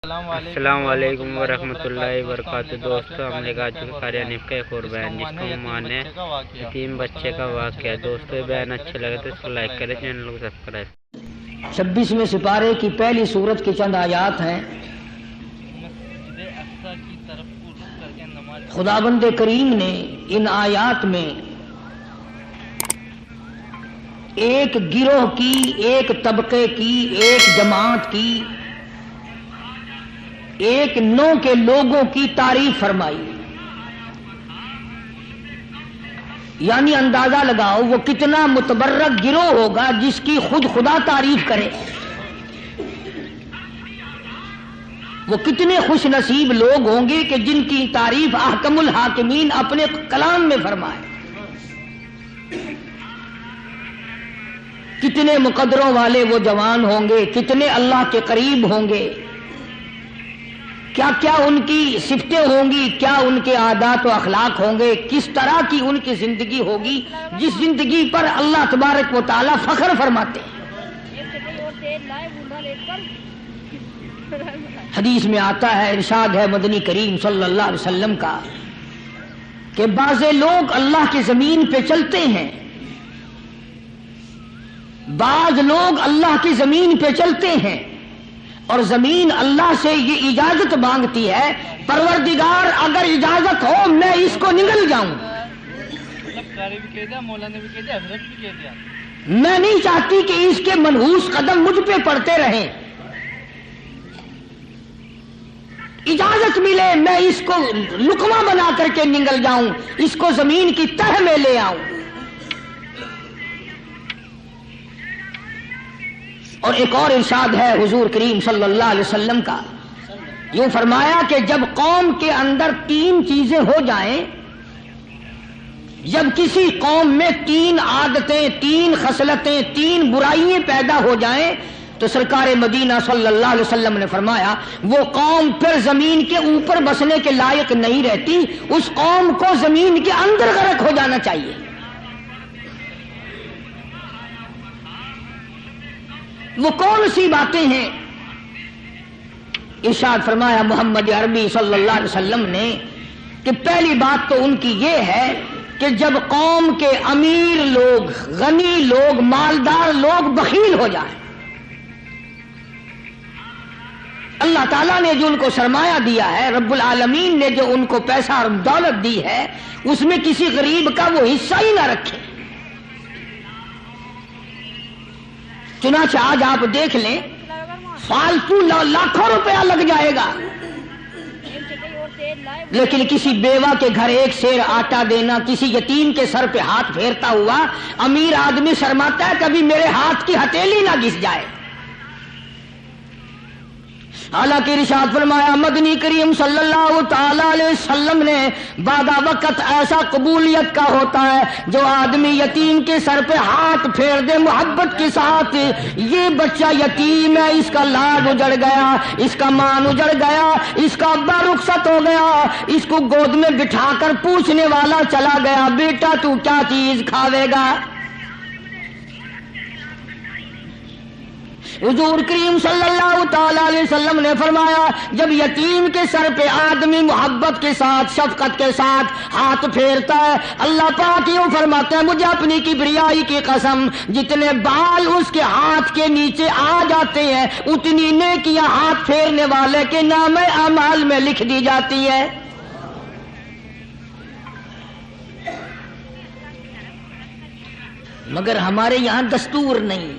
السلام علیکم ورحمۃ اللہ وبرکاتہ۔ دوستو ہم لے کر چکے قاری حنیف کا ایک اور بیان جس کو عنوان ہے یتیم بچے کا واقعہ۔ دوستو یہ بیان اچھا لگے تو اس کو لائک کریں، چینل کو سبسکرائب۔ 26ویں سپارے کی پہلی سورت کی چند آیات ہیں۔ خداوند کریم نے ان آیات میں ایک گروہ کی، ایک طبقے کی، ایک جماعت کی، ایک نوع کے لوگوں کی تعریف فرمائی۔ یعنی اندازہ لگاؤ وہ کتنا متبرک گروہ ہوگا جس کی خود خدا تعریف کرے، وہ کتنے خوش نصیب لوگ ہوں گے کہ جن کی تعریف احکم الحاکمین اپنے کلام میں فرمائے۔ کتنے مقدروں والے وہ جوان ہوں گے، کتنے اللہ کے قریب ہوں گے، کیا کیا ان کی صفتیں ہوں گی، کیا ان کے عادات و اخلاق ہوں گے، کس طرح کی ان کی زندگی ہوگی جس زندگی پر اللہ تبارک و تعالی فخر فرماتے ہیں۔ حدیث میں آتا ہے، ارشاد ہے مدنی کریم صلی اللہ علیہ وسلم کا کہ بعض لوگ اللہ کی زمین پہ چلتے ہیں، بعض لوگ اللہ کی زمین پہ چلتے ہیں اور زمین اللہ سے یہ اجازت مانگتی ہے، پروردگار اگر اجازت ہو میں اس کو نگل جاؤں، میں نہیں چاہتی کہ اس کے منحوس قدم مجھ پہ پڑتے رہیں، اجازت ملے میں اس کو لقمہ بنا کر کے نگل جاؤں، اس کو زمین کی تہ میں لے آؤں۔ اور ایک اور ارشاد ہے حضور کریم صلی اللہ علیہ وسلم کا، یوں فرمایا کہ جب قوم کے اندر تین چیزیں ہو جائیں، جب کسی قوم میں تین عادتیں، تین خصلتیں، تین برائیاں پیدا ہو جائیں تو سرکار مدینہ صلی اللہ علیہ وسلم نے فرمایا وہ قوم پھر زمین کے اوپر بسنے کے لائق نہیں رہتی، اس قوم کو زمین کے اندر غرق ہو جانا چاہیے۔ وہ کون سی باتیں ہیں؟ ارشاد فرمایا محمد عربی صلی اللہ علیہ وسلم نے کہ پہلی بات تو ان کی یہ ہے کہ جب قوم کے امیر لوگ، غنی لوگ، مالدار لوگ بخیل ہو جائیں، اللہ تعالیٰ نے جو ان کو سرمایہ دیا ہے، رب العالمین نے جو ان کو پیسہ اور دولت دی ہے، اس میں کسی غریب کا وہ حصہ ہی نہ رکھے۔ چنانچہ آج آپ دیکھ لیں فالتو لاکھوں روپیہ لگ جائے گا، لیکن کسی بیوہ کے گھر ایک سیر آٹا دینا، کسی یتیم کے سر پہ ہاتھ پھیرتا ہوا امیر آدمی شرماتا ہے کبھی میرے ہاتھ کی ہتھیلی نہ گھس جائے۔ حالانکہ ارشاد فرمایا مدنی کریم صلی اللہ تعالی علیہ وسلم نے بعد وقت ایسا قبولیت کا ہوتا ہے جو آدمی یتیم کے سر پہ ہاتھ پھیر دے محبت کے ساتھ، یہ بچہ یتیم ہے، اس کا لاڈ اجڑ گیا، اس کا مان اجڑ گیا، اس کا ابا رخصت ہو گیا، اس کو گود میں بٹھا کر پوچھنے والا چلا گیا بیٹا تو کیا چیز کھاوے گا؟ حضور کریم صلی اللہ تعالی علیہ وسلم نے فرمایا جب یتیم کے سر پہ آدمی محبت کے ساتھ، شفقت کے ساتھ ہاتھ پھیرتا ہے، اللہ پاک یوں فرماتے ہیں مجھے اپنی کبریائی کی قسم جتنے بال اس کے ہاتھ کے نیچے آ جاتے ہیں اتنی نیکیاں ہاتھ پھیرنے والے کے نام اعمال میں لکھ دی جاتی ہے۔ مگر ہمارے یہاں دستور نہیں،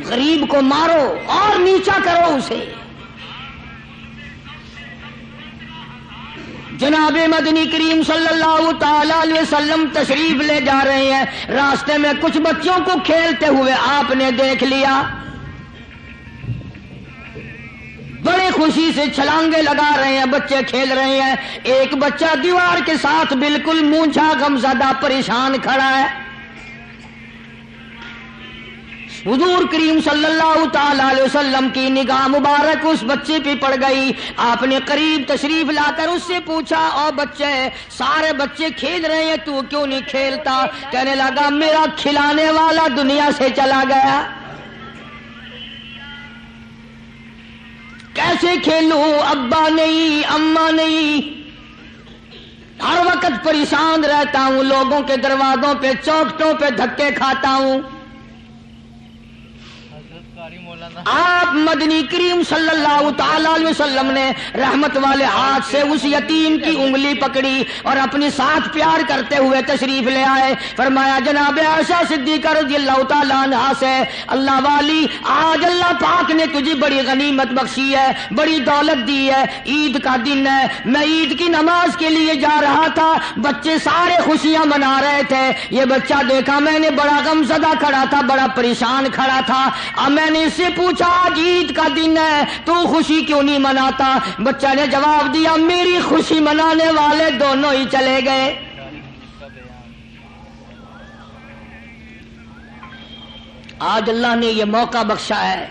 غریب کو مارو اور نیچا کرو اسے۔ جناب مدنی کریم صلی اللہ تعالی علیہ وسلم تشریف لے جا رہے ہیں، راستے میں کچھ بچوں کو کھیلتے ہوئے آپ نے دیکھ لیا، بڑے خوشی سے چھلانگے لگا رہے ہیں، بچے کھیل رہے ہیں، ایک بچہ دیوار کے ساتھ بالکل مونچھا غمزدہ پریشان کھڑا ہے۔ حضور کریم صلی اللہ تعالی علیہ وسلم کی نگاہ مبارک اس بچے پہ پڑ گئی، آپ نے قریب تشریف لا کر اس سے پوچھا او بچے، سارے بچے کھیل رہے ہیں تو کیوں نہیں کھیلتا؟ کہنے لگا میرا کھلانے والا دنیا سے چلا گیا۔ کیسے کھیلوں، ابا نہیں، اماں نہیں، ہر وقت پریشان رہتا ہوں، لوگوں کے دروازوں پہ چوکھٹوں پہ دھکے کھاتا ہوں۔ آپ مدنی کریم صلی اللہ تعالی علیہ وسلم نے رحمت والے ہاتھ سے اس یتیم کی انگلی پکڑی اور اپنی ساتھ پیار کرتے ہوئے تشریف لے آئے۔ فرمایا جناب عائشہ صدیقہ رضی اللہ تعالی عنہا سے، اللہ والی آج اللہ پاک نے تجھے بڑی غنیمت بخشی ہے، بڑی دولت دی ہے، عید کا دن ہے، میں عید کی نماز کے لیے جا رہا تھا، بچے سارے خوشیاں منا رہے تھے، یہ بچہ دیکھا میں نے بڑا غم زدہ کھڑا تھا، بڑا پریشان کھڑا تھا، اب میں نے اس سے پوچھا آج عید کا دن ہے تو خوشی کیوں نہیں مناتا؟ بچہ نے جواب دیا میری خوشی منانے والے دونوں ہی چلے گئے۔ آج اللہ نے یہ موقع بخشا ہے،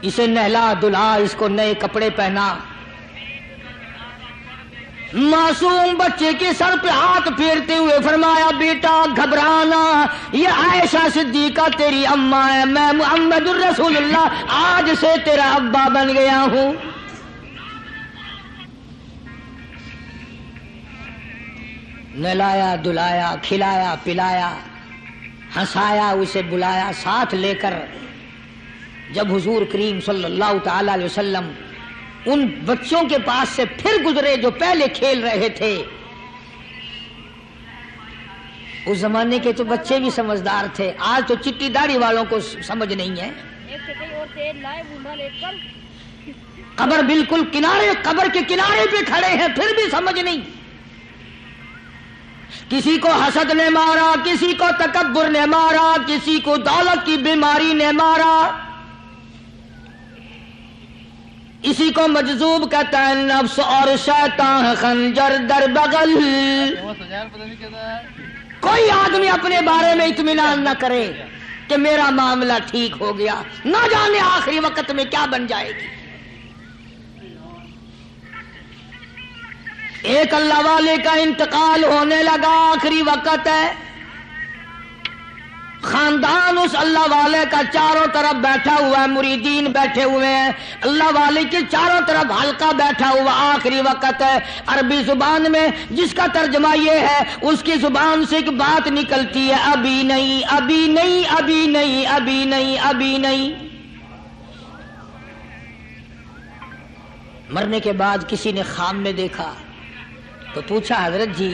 اسے نہلا دھلا، اس کو نئے کپڑے پہنا، معصوم بچے کے سر پہ ہاتھ پھیرتے ہوئے فرمایا بیٹا گھبرانا، یہ عائشہ صدیقہ تیری اماں ہے، میں محمد الرسول اللہ آج سے تیرا ابا بن گیا ہوں۔ نہلایا دھلایا، کھلایا پلایا، ہنسایا، اسے بلایا، ساتھ لے کر جب حضور کریم صلی اللہ تعالی علیہ وسلم ان بچوں کے پاس سے پھر گزرے جو پہلے کھیل رہے تھے، اس زمانے کے تو بچے بھی سمجھدار تھے، آج تو چٹی داڑھی والوں کو سمجھ نہیں ہے۔ قبر بالکل کنارے، قبر کے کنارے پہ کھڑے ہیں پھر بھی سمجھ نہیں۔ کسی کو حسد نے مارا، کسی کو تکبر نے مارا، کسی کو دولت کی بیماری نے مارا، اسی کو مجذوب کہتا ہے، نفس اور شیطان خنجر در بغل۔ کوئی آدمی اپنے بارے میں اطمینان نہ کرے کہ میرا معاملہ ٹھیک ہو گیا، نہ جانے آخری وقت میں کیا بن جائے گی۔ ایک اللہ والے کا انتقال ہونے لگا، آخری وقت ہے، خاندان اس اللہ والے کا چاروں طرف بیٹھا ہوا ہے، مریدین بیٹھے ہوئے ہیں، اللہ والے کے چاروں طرف حلقہ بیٹھا ہوا، آخری وقت ہے۔ عربی زبان میں جس کا ترجمہ یہ ہے، اس کی زبان سے ایک بات نکلتی ہے، ابھی نہیں، ابھی نہیں، ابھی نہیں، ابھی نہیں، ابھی نہیں۔ مرنے کے بعد کسی نے خواب میں دیکھا تو پوچھا حضرت جی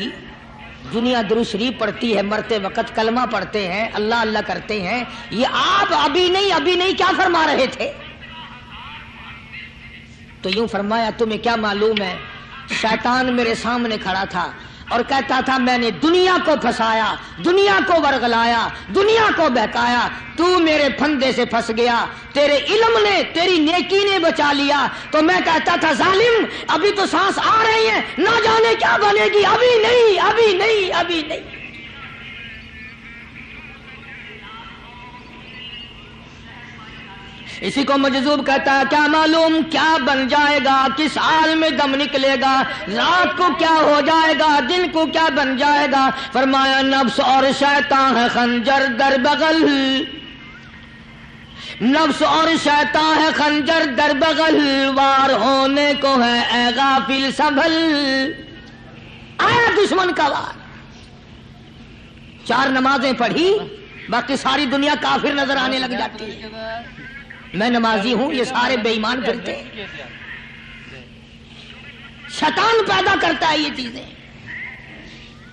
دنیا درود شریف پڑھتی ہے، مرتے وقت کلمہ پڑھتے ہیں، اللہ اللہ کرتے ہیں، یہ آپ ابھی نہیں ابھی نہیں کیا فرما رہے تھے؟ تو یوں فرمایا تمہیں کیا معلوم ہے، شیطان میرے سامنے کھڑا تھا اور کہتا تھا میں نے دنیا کو پھنسایا، دنیا کو ورغلایا، دنیا کو بہکایا، تو میرے پھندے سے پھنس گیا، تیرے علم نے، تیری نیکی نے بچا لیا۔ تو میں کہتا تھا ظالم ابھی تو سانس آ رہی ہے، نہ جانے کیا بنے گی، ابھی نہیں، ابھی نہیں، ابھی نہیں۔ اسی کو مجذوب کہتا ہے، کیا معلوم کیا بن جائے گا، کس حال میں دم نکلے گا، رات کو کیا ہو جائے گا، دن کو کیا بن جائے گا۔ فرمایا نفس اور شیطان ہے خنجر در بغل، نفس اور شیطان ہے خنجر در بغل، وار ہونے کو ہے اے غافل سنبھل۔ آیا دشمن کا وار، 4 نمازیں پڑھی، باقی ساری دنیا کافر نظر آنے لگ جاتی ہے۔ میں نمازی ہوں، یہ سارے بے ایمان پھرتے ہیں۔ شیطان پیدا کرتا ہے یہ چیزیں۔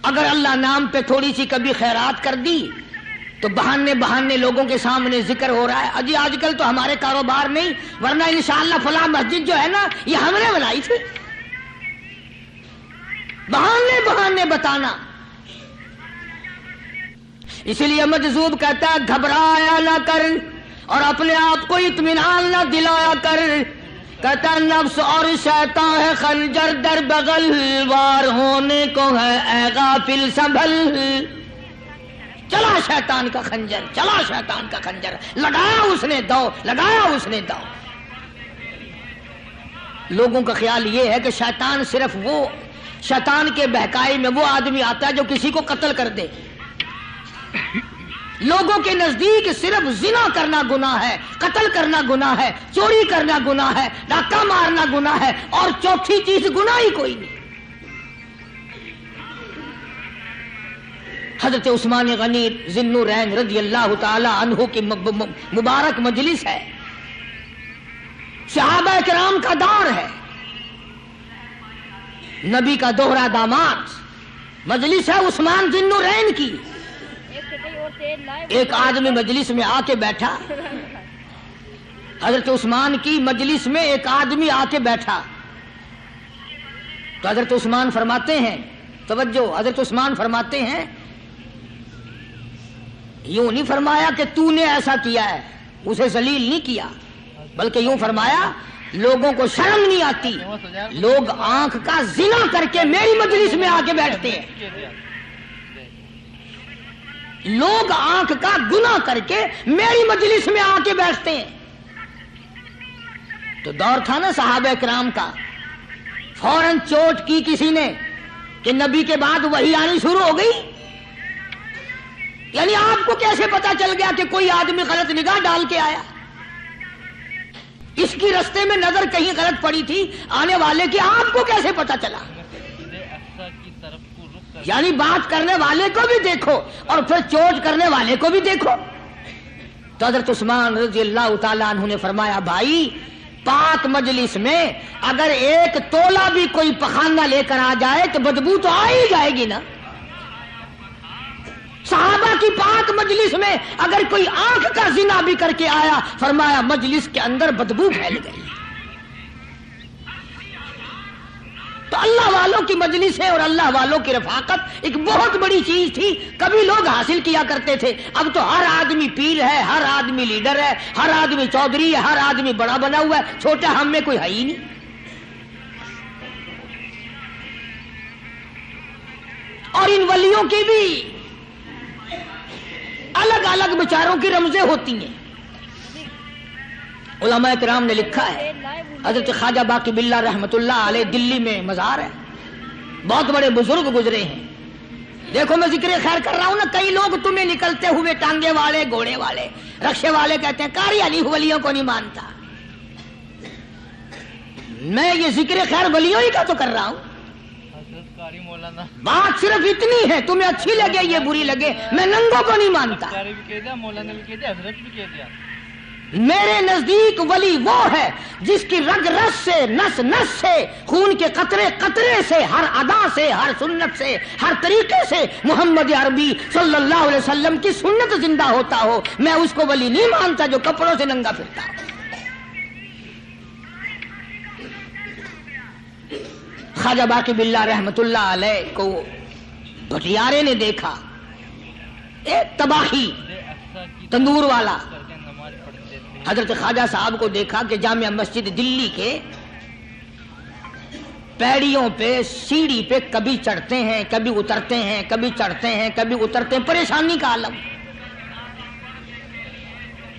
اگر اللہ نام پہ تھوڑی سی کبھی خیرات کر دی تو بہانے لوگوں کے سامنے ذکر ہو رہا ہے، اجی آج کل تو ہمارے کاروبار نہیں، ورنہ انشاءاللہ فلاں مسجد جو ہے نا یہ ہم نے بنائی تھی۔ بہانے بتانا۔ اسی لیے مجذوب کہتا ہے گھبرایا نہ کر اور اپنے آپ کو اطمینان نہ دلایا کر، کہتا نفس اور شیطان ہے خنجر در بغل، وار ہونے کو ہے اے غافل سنبھل۔ چلا شیطان کا خنجر، چلا شیطان کا خنجر، لگایا اس نے دو، لگایا اس نے دو۔ لوگوں کا خیال یہ ہے کہ شیطان صرف وہ، شیطان کے بہکائی میں وہ آدمی آتا ہے جو کسی کو قتل کر دے۔ لوگوں کے نزدیک صرف زنا کرنا گناہ ہے، قتل کرنا گناہ ہے، چوری کرنا گناہ ہے، ڈاکہ مارنا گناہ ہے، اور چوتھی چیز گناہ ہی کوئی نہیں۔ حضرت عثمان غنی ذی النورین رضی اللہ تعالی عنہ کی مبارک مجلس ہے، صحابہ کرام کا دور ہے، نبی کا دوہرا داماد، مجلس ہے عثمان ذی النورین کی۔ ایک آدمی مجلس میں آ کے بیٹھا، حضرت عثمان کی مجلس میں ایک آدمی آ کے بیٹھا تو حضرت عثمان فرماتے ہیں، توجہ، حضرت عثمان فرماتے ہیں، یوں نہیں فرمایا کہ تو نے ایسا کیا ہے، اسے ذلیل نہیں کیا، بلکہ یوں فرمایا لوگوں کو شرم نہیں آتی، لوگ آنکھ کا زنا کر کے میری مجلس میں آ کے بیٹھتے ہیں، لوگ آنکھ کا گناہ کر کے میری مجلس میں آ کے بیٹھتے ہیں۔ تو دور تھا نا صحابہ کرام کا، فوراً چوٹ کی کسی نے کہ نبی کے بعد وحی آنی شروع ہو گئی۔ یعنی آپ کو کیسے پتا چل گیا کہ کوئی آدمی غلط نگاہ ڈال کے آیا؟ اس کی رستے میں نظر کہیں غلط پڑی تھی آنے والے کی، آپ کو کیسے پتا چلا؟ یعنی بات کرنے والے کو بھی دیکھو اور پھر چوٹ کرنے والے کو بھی دیکھو۔ تو حضرت عثمان رضی اللہ تعالیٰ عنہ نے فرمایا، بھائی پاک مجلس میں اگر ایک تولا بھی کوئی پخانہ لے کر آ جائے تو بدبو تو آ ہی جائے گی نا۔ صحابہ کی پاک مجلس میں اگر کوئی آنکھ کا زنا بھی کر کے آیا، فرمایا مجلس کے اندر بدبو پھیل گئی۔ تو اللہ والوں کی مجلس ہے اور اللہ والوں کی رفاقت ایک بہت بڑی چیز تھی، کبھی لوگ حاصل کیا کرتے تھے، اب تو ہر آدمی پیر ہے، ہر آدمی لیڈر ہے، ہر آدمی چودھری ہے، ہر آدمی بڑا بنا ہوا ہے، چھوٹا ہم میں کوئی ہے ہی نہیں۔ اور ان ولیوں کی بھی الگ الگ بیچاروں کی رمزیں ہوتی ہیں۔ علماء کرام نے لکھا ہے، حضرت خواجہ باقی باللہ رحمت اللہ علیہ دلی میں مزار ہے، بہت بڑے بزرگ گزرے ہیں۔ دیکھو میں ذکر خیر کر رہا ہوں نا، کئی لوگ تمہیں نکلتے ہوئے ٹانگے والے، گھوڑے والے، رکشے والے کہتے ہیں قاری علی ولیوں کو نہیں مانتا۔ میں یہ ذکر خیر ولیوں ہی کا تو کر رہا ہوں۔ بات صرف اتنی ہے، تمہیں اچھی لگے یہ بری لگے، میں ننگوں کو نہیں مانتا۔ میرے نزدیک ولی وہ ہے جس کی رگ رس سے، نس نس سے، خون کے قطرے قطرے سے، ہر ادا سے، ہر سنت سے، ہر طریقے سے محمد عربی صلی اللہ علیہ وسلم کی سنت زندہ ہوتا ہو۔ میں اس کو ولی نہیں مانتا جو کپڑوں سے ننگا پھرتا ہو۔ خواجہ باقی باللہ رحمت اللہ علیہ کو بھٹیارے نے دیکھا، ایک تباہی تندور والا، حضرت خواجہ صاحب کو دیکھا کہ جامع مسجد دلی کے پیڑیوں پہ، سیڑھی پہ کبھی چڑھتے ہیں کبھی اترتے ہیں، کبھی چڑھتے ہیں کبھی اترتے ہیں، پریشانی کا عالم۔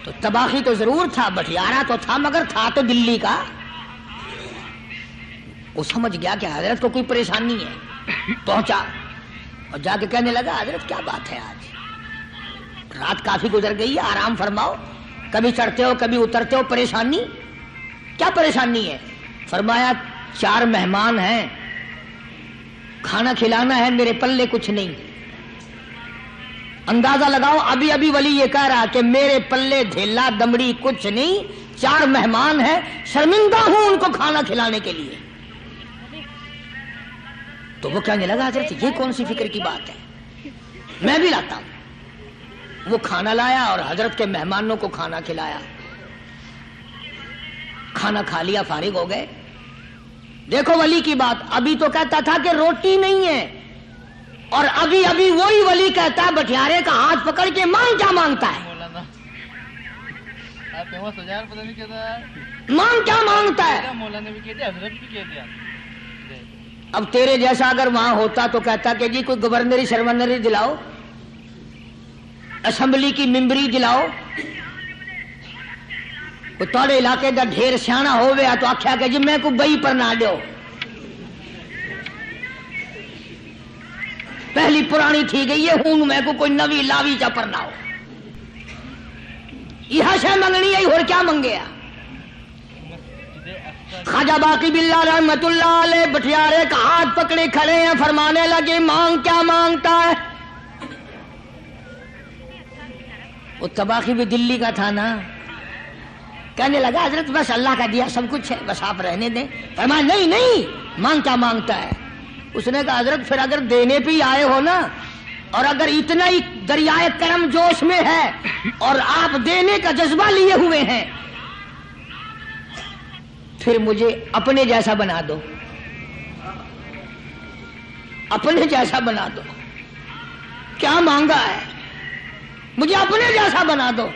تو تباہی تو ضرور تھا، بٹیارہ تو تھا، مگر تھا تو دلی کا۔ وہ سمجھ گیا کہ حضرت کو کوئی پریشانی ہے، پہنچا اور جا کے کہنے لگا، حضرت کیا بات ہے، آج رات کافی گزر گئی ہے، آرام فرماؤ، کبھی چڑھتے ہو کبھی اترتے ہو، پریشانی کیا پریشانی ہے؟ فرمایا 4 مہمان ہیں، کھانا کھلانا ہے، میرے پلے کچھ نہیں۔ اندازہ لگاؤ، ابھی ابھی ولی یہ کہہ رہا کہ میرے پلے دھیلا دمڑی کچھ نہیں، 4 مہمان ہیں، شرمندہ ہوں ان کو کھانا کھلانے کے لیے۔ تو وہ کہنے لگا، حضرت یہ کون سی فکر کی بات ہے، میں بھی لاتا ہوں۔ وہ کھانا لایا اور حضرت کے مہمانوں کو کھانا کھلایا، کھانا کھا لیا، فارغ ہو گئے۔ دیکھو ولی کی بات، ابھی تو کہتا تھا کہ روٹی نہیں ہے، اور ابھی ابھی وہی ولی کہتا ہے بٹیارے کا ہاتھ پکڑ کے مانگ کیا مانگتا ہے، مانگ کیا مانگتا ہے۔ اب تیرے جیسا اگر وہاں ہوتا تو کہتا کہ جی کوئی گورنری شرمنری دلاؤ، اسمبلی کی ممبری دلاؤ، تھوڑے علاقے کا ڈھیر سیاح ہویا تو آخیا کہ جی میں کو بئی پر نہ دیو، پہلی پرانی تھی گئی ہے، ہوں میں کو کوئی نوی لاوی چا پر نہ ہو۔ یہ شے منگنی ہے اور کیا منگیا؟ خواجہ باقی باللہ رحمت اللہ علیہ بٹیارے کا ہاتھ پکڑے کھڑے ہیں، فرمانے لگے مانگ کیا مانگتا ہے؟ وہ طباخی بھی دلی کا تھا نا، کہنے لگا حضرت بس اللہ کا دیا سب کچھ ہے، بس آپ رہنے دیں۔ فرمایا نہیں نہیں، مانگ کیا مانگتا ہے؟ اس نے کہا حضرت پھر اگر دینے پہ ہی آئے ہو نا، اور اگر اتنا ہی دریائے کرم جوش میں ہے اور آپ دینے کا جذبہ لیے ہوئے ہیں، پھر مجھے اپنے جیسا بنا دو، اپنے جیسا بنا دو۔ کیا مانگا ہے؟ مجھے اپنے جیسا بنا دو۔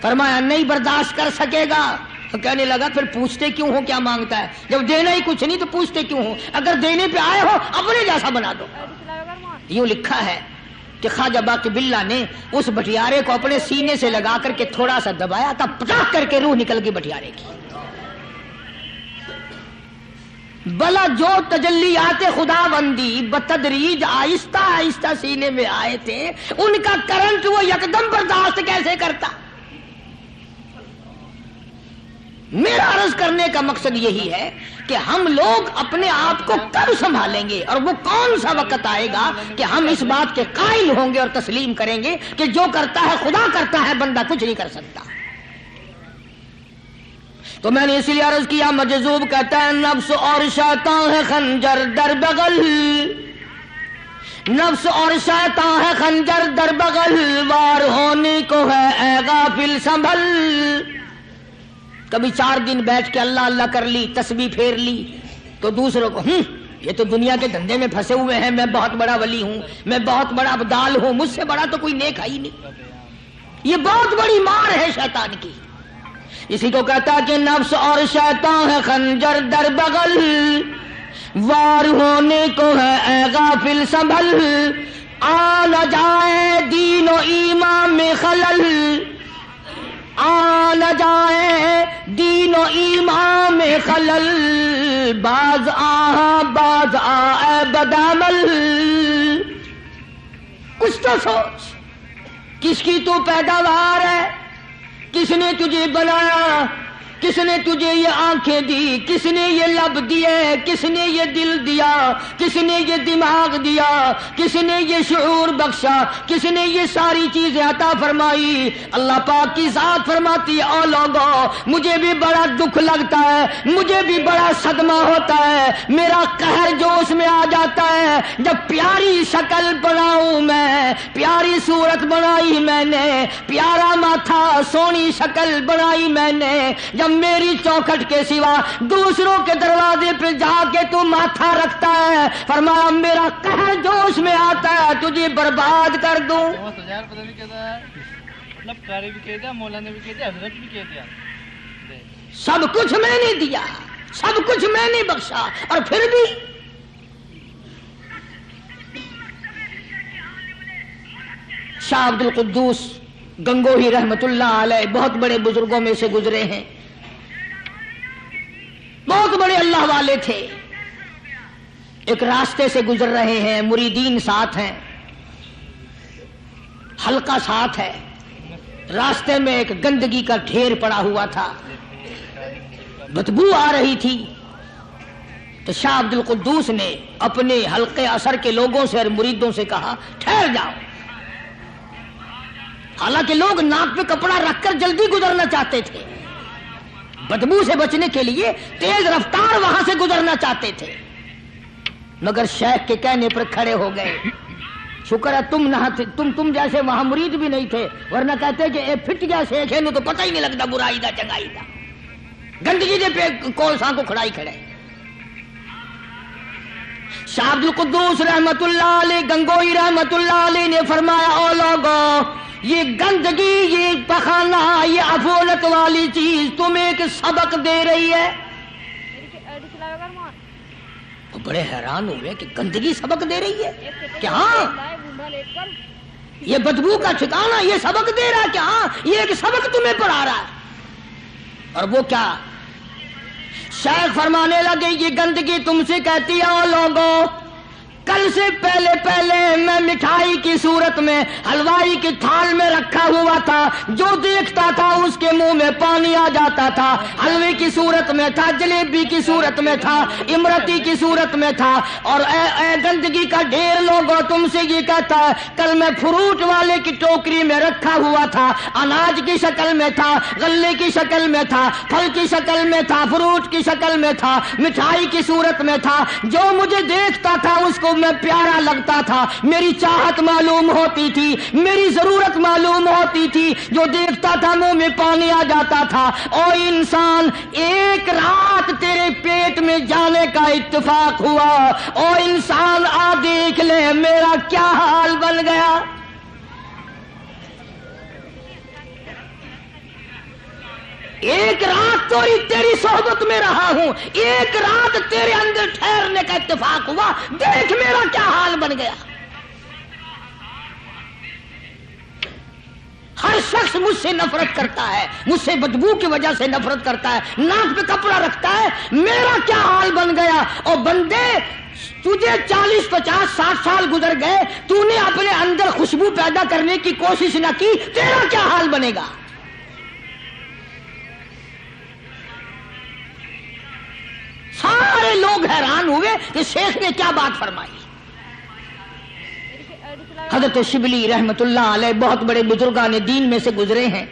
فرمایا نہیں برداشت کر سکے گا۔ تو کہنے لگا پھر پوچھتے کیوں ہو کیا مانگتا ہے؟ جب دینا ہی کچھ نہیں تو پوچھتے کیوں ہو؟ اگر دینے پہ آئے ہو اپنے جیسا بنا دو۔ یوں لکھا ہے کہ خواجہ باقی باللہ نے اس بٹیارے کو اپنے سینے سے لگا کر کے تھوڑا سا دبایا تھا، پٹاخ کر کے روح نکل گئی بٹیارے کی۔ بلا جو تجلیات خدا بندی بتدریج آہستہ آہستہ سینے میں آئے تھے، ان کا کرنٹ وہ یکدم برداشت کیسے کرتا؟ میرا عرض کرنے کا مقصد یہی ہے کہ ہم لوگ اپنے آپ کو کب سنبھالیں گے، اور وہ کون سا وقت آئے گا کہ ہم اس بات کے قائل ہوں گے اور تسلیم کریں گے کہ جو کرتا ہے خدا کرتا ہے، بندہ کچھ نہیں کر سکتا۔ تو میں نے اس لیے عرض کیا، مجذوب کہتا ہے نفس اور شیطان ہے خنجر در بغل، نفس اور شیطان ہے خنجر در بغل، وار ہونے کو ہے اے غافل سنبھل۔ کبھی 4 دن بیٹھ کے اللہ اللہ کر لی، تسبیح پھیر لی، تو دوسروں کو یہ تو دنیا کے دھندے میں پھنسے ہوئے ہیں، میں بہت بڑا ولی ہوں، میں بہت بڑا ابدال ہوں، مجھ سے بڑا تو کوئی نیک ہے ہی نہیں۔ یہ بہت بڑی مار ہے شیطان کی۔ اسی کو کہتا کہ نفس اور شیطان ہے خنجر در بغل، وار ہونے کو ہے اے غافل سنبھل، آ نہ جائے دین و ایمان میں خلل، آ نہ جائے دین و ایمان میں خلل، باز آ اے بدعمل۔ کچھ تو سوچ، کس کی تو پیداوار ہے؟ کس نے تجھے بنایا؟ کس نے تجھے یہ آنکھیں دی؟ کس نے یہ لب دیے؟ کس نے یہ دل دیا؟ کس نے یہ دماغ دیا؟ کس نے یہ شعور بخشا؟ کس نے یہ ساری چیزیں عطا فرمائی؟ اللہ پاک کی ذات فرماتی ہے او لوگو، مجھے بھی بڑا دکھ لگتا ہے، مجھے بھی بڑا صدمہ ہوتا ہے، میرا قہر جوش میں آ جاتا ہے جب پیاری شکل بناؤں میں، پیاری صورت بنائی میں نے، پیارا ماتھا سونی شکل بنائی میں نے، جب میری چوکھٹ کے سوا دوسروں کے دروازے پہ جا کے تو ماتھا رکھتا ہے، فرمایا میرا قہر جوش میں آتا ہے تجھے برباد کر دوں۔ سب کچھ میں نے دیا، سب کچھ میں نے بخشا، اور پھر بھی شاہ عبد القدوس گنگوہی رحمت اللہ علیہ بہت بڑے بزرگوں میں سے گزرے ہیں، بہت بڑے اللہ والے تھے۔ ایک راستے سے گزر رہے ہیں، مریدین ساتھ ہیں، حلقہ ساتھ ہے، راستے میں ایک گندگی کا ڈھیر پڑا ہوا تھا، بدبو آ رہی تھی۔ تو شاہ عبد القدوس نے اپنے حلقے اثر کے لوگوں سے اور مریدوں سے کہا ٹھہر جاؤ۔ حالانکہ لوگ ناک پہ کپڑا رکھ کر جلدی گزرنا چاہتے تھے، بدبو سے بچنے کے لیے تیز رفتار وہاں سے گزرنا چاہتے تھے، مگر شیخ کے کہنے پر کھڑے ہو گئے۔ شکر ہے تم نہ تم جیسے وہاں مرید بھی نہیں تھے، ورنہ کہتے کہ اے پھٹ گیا شیخ ہے نو تو پتہ ہی نہیں لگتا برائی دا چنگائی دا، گندگی دے پہ کولساں کو کھڑائی کھڑے۔ شاہ عبد القدوس رحمت اللہ علیہ گنگوئی رحمت اللہ علیہ نے فرمایا او لوگو، یہ گندگی، یہ پخانہ، یہ افولت والی چیز تمہیں ایک سبق دے رہی ہے۔ وہ بڑے حیران ہوئے کہ گندگی سبق دے رہی ہے کہ ہاں یہ بدبو کا ٹھکانہ یہ سبق دے رہا ہے کہ ہاں یہ ایک سبق تمہیں پڑھا رہا ہے۔ اور وہ کیا؟ شیخ فرمانے لگے یہ گندگی تم سے کہتی ہے او لوگو، کل سے پہلے پہلے میں مٹھائی کی صورت میں حلوائی کی تھال میں رکھا ہوا تھا، جو دیکھتا تھا اس کے منہ میں پانی آ جاتا تھا، حلوے کی صورت میں تھا، جلیبی کی صورت میں تھا، امرتی کی صورت میں تھا، اور اے گندگی کا ڈھیر لوگوں تم سے یہ کہتا ہے کل میں فروٹ والے کی ٹوکری میں رکھا ہوا تھا، اناج کی شکل میں تھا، غلے کی شکل میں تھا، پھل کی شکل میں تھا، فروٹ کی شکل میں تھا، مٹھائی کی صورت میں تھا، جو مجھے دیکھتا تھا اس کو میں پیارا لگتا تھا، میری چاہت معلوم ہوتی تھی، میری ضرورت معلوم ہوتی تھی، جو دیکھتا تھا منہ میں پانی آ جاتا تھا۔ او انسان، ایک رات تیرے پیٹ میں جانے کا اتفاق ہوا، او انسان آ دیکھ لے میرا کیا حال بن گیا۔ ایک رات تو تیری صحبت میں رہا ہوں، ایک رات تیرے اندر ٹھہرنے کا اتفاق ہوا، دیکھ میرا کیا حال بن گیا۔ ہر شخص مجھ سے نفرت کرتا ہے، مجھ سے بدبو کی وجہ سے نفرت کرتا ہے، ناک پہ کپڑا رکھتا ہے، میرا کیا حال بن گیا۔ اور بندے، تجھے 40 50 60 سال گزر گئے، تو نے اپنے اندر خوشبو پیدا کرنے کی کوشش نہ کی، تیرا کیا حال بنے گا۔ سارے لوگ حیران ہوئے کہ شیخ نے کیا بات فرمائی۔ حضرت شبلی رحمت اللہ علیہ بہت بڑے بزرگان دین میں سے گزرے ہیں،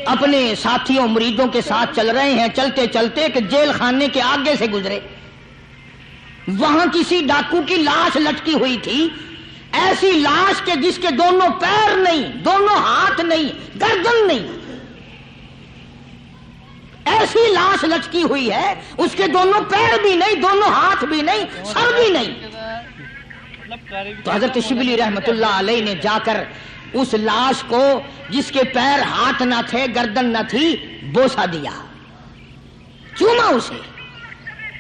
اپنے ساتھیوں مریدوں کے ساتھ چل رہے ہیں، چلتے چلتے کہ جیل خانے کے آگے سے گزرے، وہاں کسی ڈاکو کی لاش لٹکی ہوئی تھی، ایسی لاش کے جس کے دونوں پیر نہیں، دونوں ہاتھ نہیں، گردن نہیں، ایسی لاش لٹکی ہوئی ہے، اس کے دونوں پیر بھی نہیں، دونوں ہاتھ بھی نہیں، سر بھی نہیں۔ تو حضرت شبلی رحمت اللہ علیہ نے جا کر اس لاش کو جس کے پیر ہاتھ نہ تھے، گردن نہ تھی، بوسا دیا، چوما اسے۔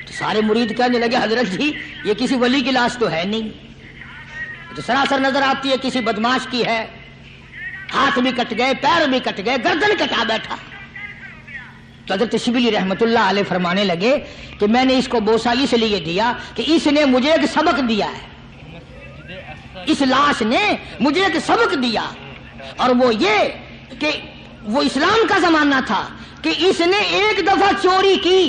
تو سارے مرید کہنے لگے حضرت جی یہ کسی ولی کی لاش تو ہے نہیں، تو سراسر نظر آتی ہے کسی بدماش کی ہے، ہاتھ بھی کٹ گئے، پیر بھی کٹ گئے، گردن کٹا بیٹھا۔ تو حضرت شبلی رحمت اللہ علیہ فرمانے لگے کہ میں نے اس کو بوسا اس لیے دیا کہ اس نے مجھے ایک سبق دیا ہے، اس لاش نے مجھے ایک سبق دیا، اور وہ یہ کہ وہ اسلام کا زمانہ تھا کہ اس نے ایک دفعہ چوری کی،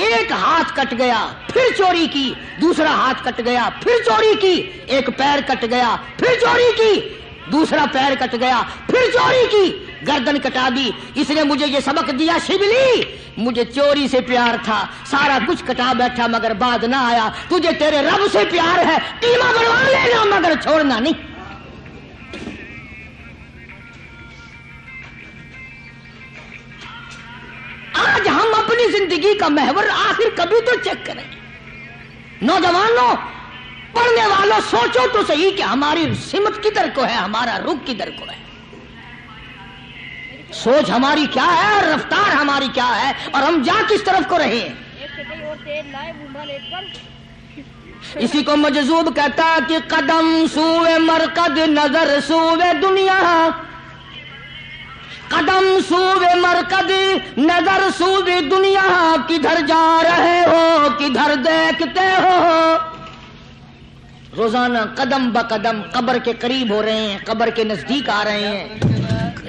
ایک ہاتھ کٹ گیا، پھر چوری کی، دوسرا ہاتھ کٹ گیا، پھر چوری کی، ایک پیر کٹ گیا، پھر چوری کی، دوسرا پیر کٹ گیا، پھر چوری کی، گردن کٹا دی۔ اس نے مجھے یہ سبق دیا شبلی مجھے چوری سے پیار تھا، سارا کچھ کٹا بیٹھا مگر بعد نہ آیا، تجھے تیرے رب سے پیار ہے، قیمہ بنوا لینا مگر چھوڑنا نہیں۔ آج ہم اپنی زندگی کا محور آخر کبھی تو چیک کریں۔ نوجوانوں، پڑھنے والوں، سوچو تو صحیح کہ ہماری سمت کدھر کو ہے، ہمارا رخ کدھر کو ہے، سوچ ہماری کیا ہے اور رفتار ہماری کیا ہے، اور ہم جا کس طرف کو رہے ہیں۔ اسی کو مجذوب کہتا کہ قدم سوئے مرکد، نظر سوئے دنیا، قدم سوئے مرکد، نظر سوئے دنیا، کدھر جا رہے ہو کدھر دیکھتے ہو۔ روزانہ قدم بقدم قبر کے قریب ہو رہے ہیں، قبر کے نزدیک آ رہے ہیں،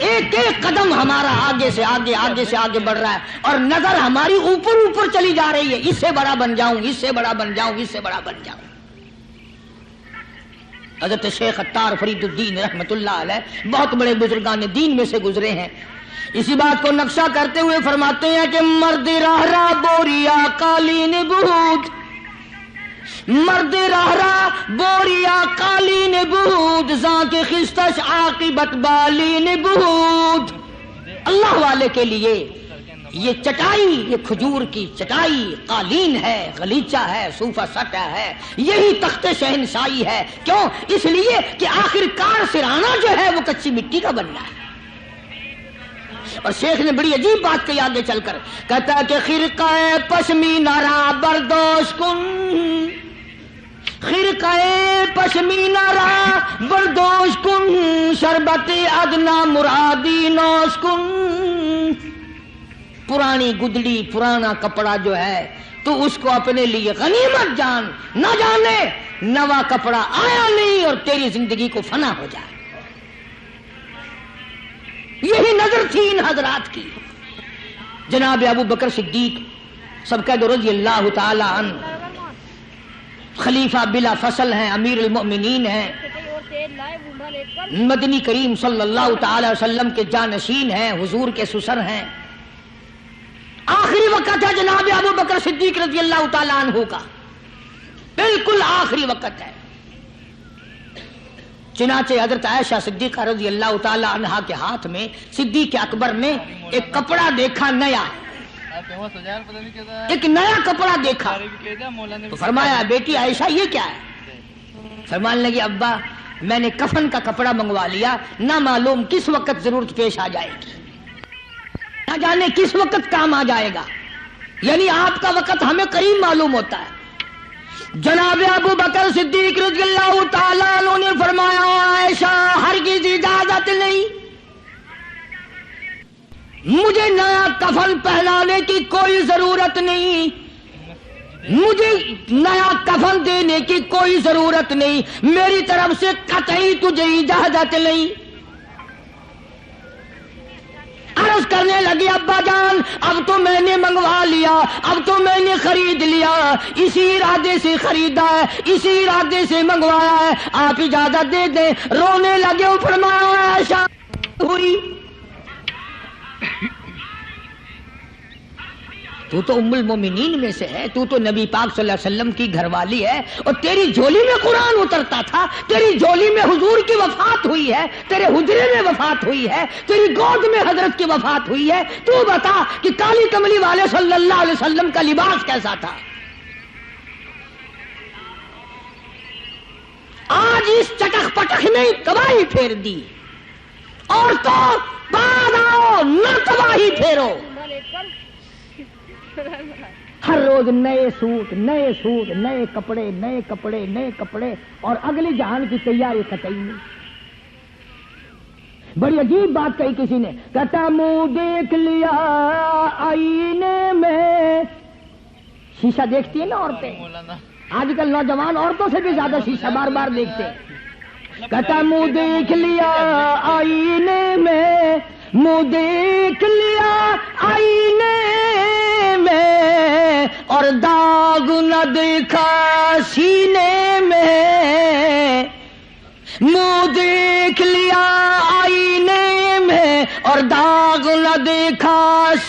ایک ایک قدم ہمارا آگے سے آگے، آگے سے آگے بڑھ رہا ہے، اور نظر ہماری اوپر اوپر چلی جا رہی ہے، اس سے بڑا بن جاؤں، اس سے بڑا بن جاؤں، اس سے بڑا بن جاؤں۔ حضرت شیخ عطار فرید الدین رحمت اللہ علیہ بہت بڑے بزرگان دین میں سے گزرے ہیں، اسی بات کو نقشہ کرتے ہوئے فرماتے ہیں کہ مرد راہ راہ بوریا قالین بود، مرد راہ راہ بوریا قالین بود، زاں کے خستش عاقبت بالین بود۔ اللہ والے کے لیے یہ چٹائی، یہ کھجور کی چٹائی قالین ہے، غلیچہ ہے، صوفہ سٹا ہے، یہی تخت شہنشاہی ہے۔ کیوں؟ اس لیے کہ آخر کار سرانا جو ہے وہ کچی مٹی کا بننا ہے۔ اور شیخ نے بڑی عجیب بات کہی آگے چل کر، کہتا ہے کہ خرقہ پشمینہ را بردوش کن، خرقہ پشمینہ را بردوش کن، شربت ادنا مرادی نوش کن۔ پرانی گدڑی پرانا کپڑا جو ہے تو اس کو اپنے لیے غنیمت جان، نہ جانے نوا کپڑا آیا نہیں اور تیری زندگی کو فنا ہو جائے۔ یہی نظر تھی ان حضرات کی۔ جناب ابو بکر صدیق سب کہہ دو رضی اللہ تعالی عنہ، خلیفہ بلا فصل ہیں، امیر المؤمنین ہیں، مدنی کریم صلی اللہ تعالی وسلم کے جانشین ہیں، حضور کے سسر ہیں۔ آخری وقت ہے جناب ابو بکر صدیق رضی اللہ تعالی عنہ کا، بالکل آخری وقت ہے۔ چنانچہ حضرت عائشہ صدیقہ رضی اللہ تعالی عنہا کے ہاتھ میں صدیق اکبر نے ایک کپڑا دیکھا نیا، ایک نیا کپڑا دیکھا تو فرمایا بیٹی عائشہ یہ کیا ہے؟ فرمانے لگی ابا میں نے کفن کا کپڑا منگوا لیا، نہ معلوم کس وقت ضرورت پیش آ جائے گی، نہ جانے کس وقت کام آ جائے گا، یعنی آپ کا وقت ہمیں قریب معلوم ہوتا ہے۔ جناب ابو بکر صدیق رضی اللہ تعالیٰ عنہ نے فرمایا عائشہ ہرگز اجازت نہیں، مجھے نیا کفن پہنانے کی کوئی ضرورت نہیں، مجھے نیا کفن دینے کی کوئی ضرورت نہیں، میری طرف سے قطعی تجھے اجازت نہیں۔ عرض کرنے لگی ابا جان اب تو میں نے منگوا لیا، اب تو میں نے خرید لیا، اسی ارادے سے خریدا ہے، اسی ارادے سے منگوایا ہے، آپ اجازت دے دیں۔ رونے لگے، فرمایا عائشہ ہوئی تو تو ام المومنین میں سے ہے، تو تو نبی پاک صلی اللہ علیہ وسلم کی گھر والی ہے، اور تیری جھولی میں قرآن اترتا تھا، تیری جھولی میں حضور کی وفات ہوئی ہے، تیرے حجرے میں وفات ہوئی ہے، تیری گود میں حضرت کی وفات ہوئی ہے، تو بتا کہ کالی کملی والے صلی اللہ علیہ وسلم کا لباس کیسا تھا؟ آج اس چٹخ پٹخ نے تباہی پھیر دی، اور تو بعد آؤ نہ تباہی پھیرو۔ ہر روز نئے سوٹ نئے سوٹ، نئے کپڑے نئے کپڑے نئے کپڑے، اور اگلی جہان کی تیاری قطعی نہیں۔ بڑی عجیب بات کہی کسی نے، کہتا منہ دیکھ لیا آئینے میں، شیشہ دیکھتی ہیں نا عورتیں، آج کل نوجوان عورتوں سے بھی زیادہ شیشہ بار بار دیکھتے ہیں۔ کہتا منہ دیکھ لیا آئینے میں، منہ دیکھ لیا آئینے میں، اور داغ نہ دیکھا سینے میں، منہ دیکھ لیا آئینے میں اور داغ نہ دیکھا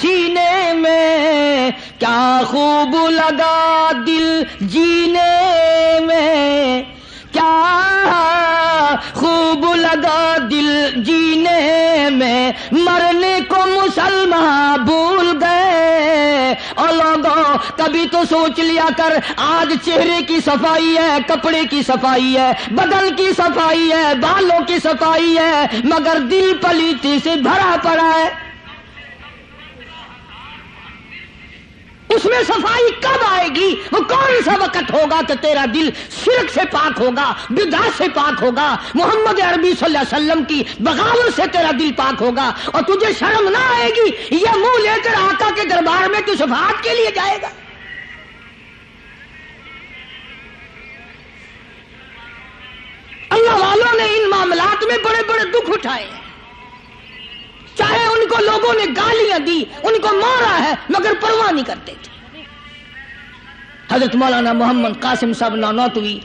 سینے میں، کیا خوب لگا دل جینے میں، کیا خوب لگا دل جینے میں، مرنے کو مسلمان بھول گئے۔ اور لوگوں کبھی تو سوچ لیا کر، آج چہرے کی صفائی ہے، کپڑے کی صفائی ہے، بدن کی صفائی ہے، بالوں کی صفائی ہے، مگر دل پلیتی سے بھرا پڑا ہے۔ اس میں صفائی کب آئے گی؟ وہ کون سا وقت ہوگا کہ تیرا دل شرک سے پاک ہوگا، بدعت سے پاک ہوگا، محمد عربی صلی اللہ علیہ وسلم کی بغاوت سے تیرا دل پاک ہوگا، اور تجھے شرم نہ آئے گی؟ یہ منہ لے کر آقا کے دربار میں تو شفاعت کے لیے جائے گا۔ اللہ والوں نے ان معاملات میں بڑے بڑے دکھ اٹھائے ہیں، چاہے ان کو لوگوں نے گالیاں دی، ان کو مارا ہے، مگر پرواہ نہیں کرتے تھے۔ حضرت مولانا محمد قاسم صاحب نانوتوی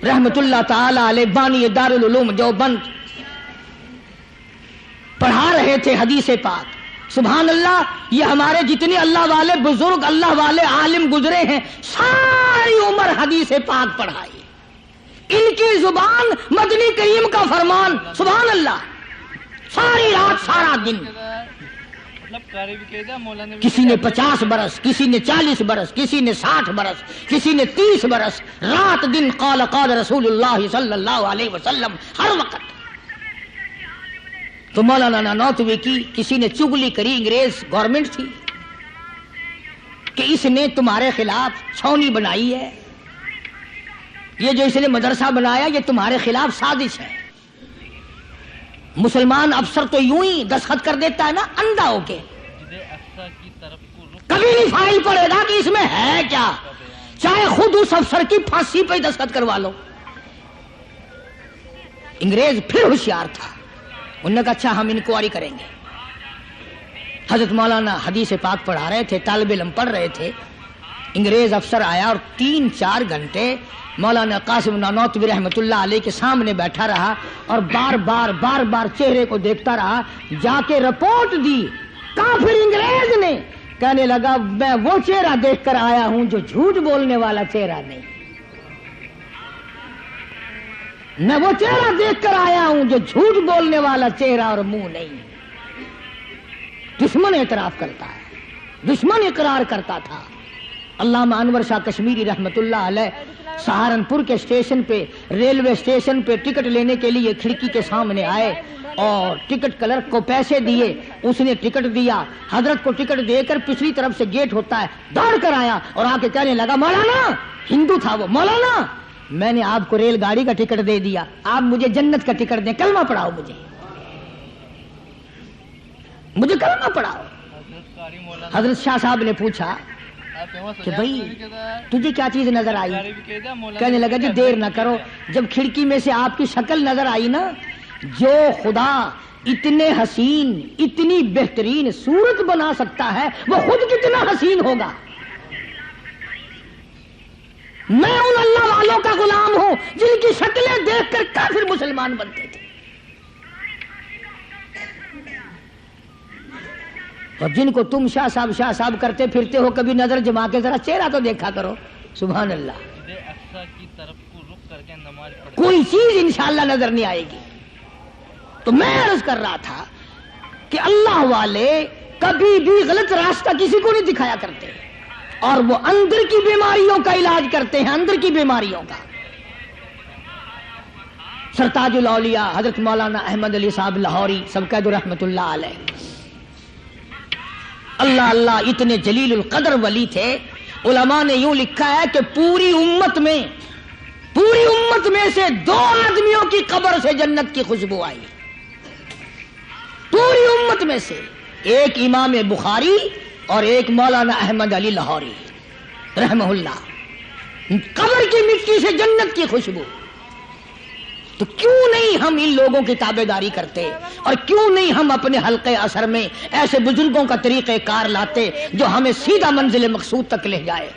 رحمت اللہ تعالی علیہ بانی دارالعلوم دیوبند پڑھا رہے تھے حدیث پاک۔ سبحان اللہ، یہ ہمارے جتنے اللہ والے بزرگ، اللہ والے عالم گزرے ہیں، ساری عمر حدیث پاک پڑھائی، ان کی زبان مدنی کریم کا فرمان، سبحان اللہ، ساری رات سارا دن۔ کسی نے 50 برس، کسی نے 40 برس، کسی نے 60 برس، کسی نے 30 برس، رات دن قال قال رسول اللہ صلی اللہ علیہ وسلم، ہر وقت۔ تو مولانا نانوتوی کی کسی نے چغلی کری، انگریز گورنمنٹ تھی کہ اس نے تمہارے خلاف چھاونی بنائی ہے، یہ جو اس نے مدرسہ بنایا یہ تمہارے خلاف سازش ہے۔ مسلمان افسر تو یوں ہی دستخط کر دیتا ہے نا، اندھا ہو کے، کبھی نہیں فائل پڑے گا کہ اس میں ہے کیا، چاہے خود اس افسر کی پھانسی پہ دستخط کروا لو۔ انگریز پھر ہوشیار تھا، انہوں نے کہا اچھا ہم انکوائری کریں گے۔ حضرت مولانا حدیث پاک پڑھا رہے تھے، طالب علم پڑھ رہے تھے، انگریز افسر آیا اور 3-4 گھنٹے مولانا قاسم نانوتوی رحمۃ اللہ علیہ کے سامنے بیٹھا رہا اور بار بار چہرے کو دیکھتا رہا، جا کے رپورٹ دی کافر انگریز نے، کہنے لگا میں وہ چہرہ دیکھ کر آیا ہوں جو جھوٹ بولنے والا چہرہ نہیں، میں وہ چہرہ دیکھ کر آیا ہوں جو جھوٹ بولنے والا چہرہ اور منہ نہیں۔ دشمن اعتراف کرتا ہے، دشمن اقرار کرتا تھا۔ علامہ انور شاہ کشمیری رحمت اللہ علیہ سہارنپور کے اسٹیشن پہ، ریلوے اسٹیشن پہ ٹکٹ لینے کے لیے کھڑکی کے سامنے آئے اور ٹکٹ کلرک کو پیسے دیے، اس نے ٹکٹ دیا، حضرت کو ٹکٹ دے کر پچھلی طرف سے گیٹ ہوتا ہے، دوڑ کر آیا اور آ کے کہنے لگا مولانا، ہندو تھا وہ، مولانا میں نے آپ کو ریل گاڑی کا ٹکٹ دے دیا، آپ مجھے جنت کا ٹکٹ دیں، کلمہ پڑھاؤ، مجھے کلمہ پڑھاؤ۔ حضرت شاہ صاحب نے پوچھا کہ بھائی تجھے کیا چیز نظر آئی؟ کہنے لگا جی دیر نہ کرو، جب کھڑکی میں سے آپ کی شکل نظر آئی نا، جو خدا اتنے حسین اتنی بہترین صورت بنا سکتا ہے وہ خود کتنا حسین ہوگا۔ میں ان اللہ والوں کا غلام ہوں جن کی شکلیں دیکھ کر کافر مسلمان بنتے تھے، اور جن کو تم شاہ صاحب کرتے پھرتے ہو، کبھی نظر جما کے ذرا چہرہ تو دیکھا کرو۔ سبحان اللہ، کوئی چیز انشاءاللہ نظر نہیں آئے گی۔ تو میں عرض کر رہا تھا کہ اللہ والے کبھی بھی غلط راستہ کسی کو نہیں دکھایا کرتے، اور وہ اندر کی بیماریوں کا علاج کرتے ہیں، اندر کی بیماریوں کا۔ سرتاج الاولیاء حضرت مولانا احمد علی صاحب لاہوری سب قید رحمت اللہ علیہ، اللہ اللہ اتنے جلیل القدر ولی تھے۔ علماء نے یوں لکھا ہے کہ پوری امت میں سے 2 آدمیوں کی قبر سے جنت کی خوشبو آئی، پوری امت میں سے، ایک امام بخاری اور ایک مولانا احمد علی لاہوری رحمہ اللہ، قبر کی مٹی سے جنت کی خوشبو۔ تو کیوں نہیں ہم ان لوگوں کی تابع داری کرتے، اور کیوں نہیں ہم اپنے حلقے اثر میں ایسے بزرگوں کا طریقہ کار لاتے جو ہمیں سیدھا منزل مقصود تک لے جائے۔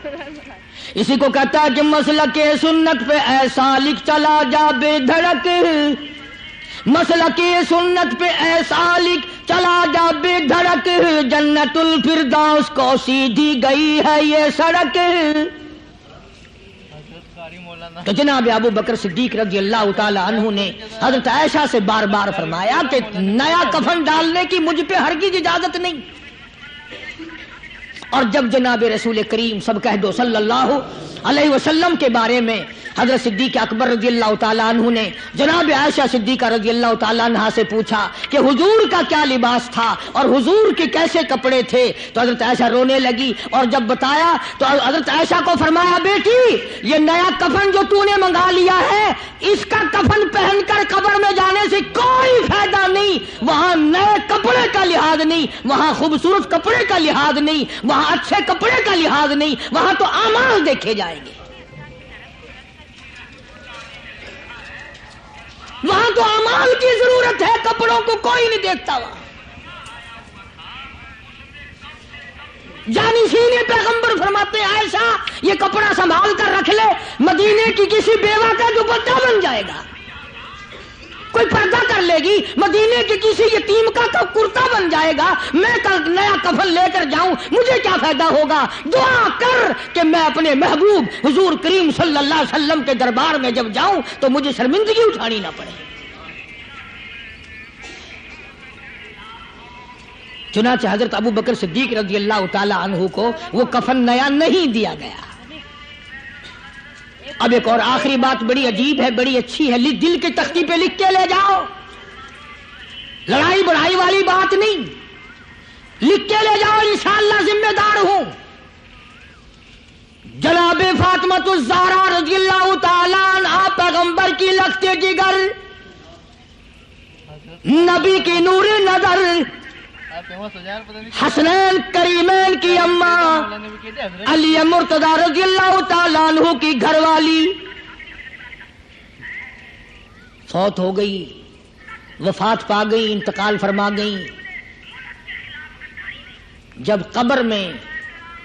اسی کو کہتا ہے کہ مسلک سنت پہ ایسا لکھ چلا جا بے دھڑک، مسلک سنت پہ ایسا لکھ چلا جا بے دھڑک، جنت الفردوس کو سیدھی گئی ہے یہ سڑک۔ تو جناب ابو بکر صدیق رضی اللہ تعالی عنہ نے حضرت عائشہ سے بار بار فرمایا کہ نیا کفن ڈالنے کی مجھ پہ ہرگز اجازت نہیں۔ اور جب جناب رسول کریم سب کہہ دو صلی اللہ علیہ وسلم کے بارے میں حضرت صدیق اکبر رضی اللہ تعالیٰ عنہ نے جناب عائشہ صدیقہ رضی اللہ تعالیٰ عنہ سے پوچھا کہ حضور کا کیا لباس تھا اور حضور کے کیسے کپڑے تھے، تو حضرت عائشہ رونے لگی، اور جب بتایا تو حضرت عائشہ کو فرمایا بیٹی یہ نیا کفن جو تو نے منگا لیا ہے، اس کا کفن پہن کر قبر میں جانے سے کوئی فائدہ نہیں، وہاں نئے کپڑے کا لحاظ نہیں، وہاں خوبصورت کپڑے کا لحاظ نہیں، وہاں اچھے کپڑے کا لحاظ نہیں، وہاں تو اعمال دیکھے جائیں گے، وہاں تو اعمال کی ضرورت ہے، کپڑوں کو کوئی نہیں دیکھتا وہاں۔ جانشین پیغمبر فرماتے ہیں عائشہ یہ کپڑا سنبھال کر رکھ لے، مدینے کی کسی بیوہ کا دوپٹہ بن جائے گا، کوئی پردہ کر لے گی، مدینے کے کسی یتیم کا کرتا بن جائے گا، میں کل نیا کفن لے کر جاؤں مجھے کیا فائدہ ہوگا؟ دعا کر کہ میں اپنے محبوب حضور کریم صلی اللہ علیہ وسلم کے دربار میں جب جاؤں تو مجھے شرمندگی اٹھانی نہ پڑے۔ چنانچہ حضرت ابو بکر صدیق رضی اللہ تعالی عنہ کو وہ کفن نیا نہیں دیا گیا۔ اب ایک اور آخری بات بڑی عجیب ہے، بڑی اچھی ہے، دل کے تختی پہ لکھ کے لے جاؤ، لڑائی بڑھائی والی بات نہیں، لکھ کے لے جاؤ، انشاءاللہ ذمہ دار ہوں۔ جناب فاطمہ الزہرا رضی اللہ تعالیٰ عنہا پیغمبر کی لخت جگر، نبی کی نور نظر، حسنین کریمین کی اماں علی مرتضی رضی اللہ تعالیٰ عنہ کی گھر والی فوت ہو گئی، وفات پا گئی، انتقال فرما گئی۔ جب قبر میں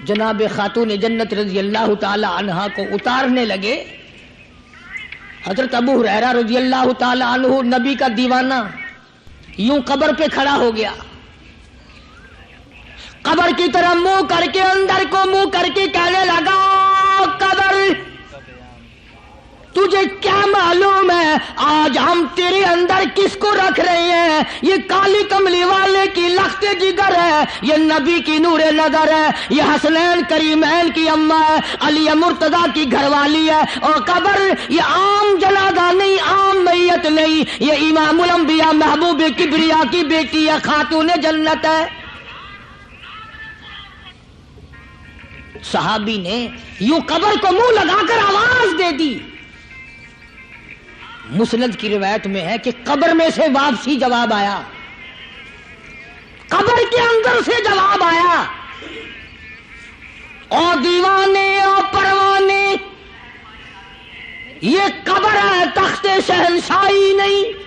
جناب خاتون جنت رضی اللہ تعالی عنہا کو اتارنے لگے، حضرت ابو ہریرہ رضی اللہ تعالی عنہ نبی کا دیوانہ یوں قبر پہ کھڑا ہو گیا، قبر کی طرف منہ کر کے، اندر کو منہ کر کے کہنے لگا، قبر تجھے کیا معلوم ہے آج ہم تیرے اندر کس کو رکھ رہے ہیں؟ یہ کالی کملی والے کی لخت جگر ہے، یہ نبی کی نور نظر ہے، یہ حسنین کریمین کی اماں ہے، علی مرتضی کی گھر والی ہے، اور قبر یہ عام جنازہ نہیں، عام میت نہیں، یہ امام الانبیاء محبوب کبریا کی بیٹی ہے، خاتون جنت ہے۔ صحابی نے یوں قبر کو منہ لگا کر آواز دے دی۔ مسند کی روایت میں ہے کہ قبر میں سے واپسی جواب آیا، قبر کے اندر سے جواب آیا، اور دیوانے اور پروانے، یہ قبر ہے تخت شہنشاہی نہیں،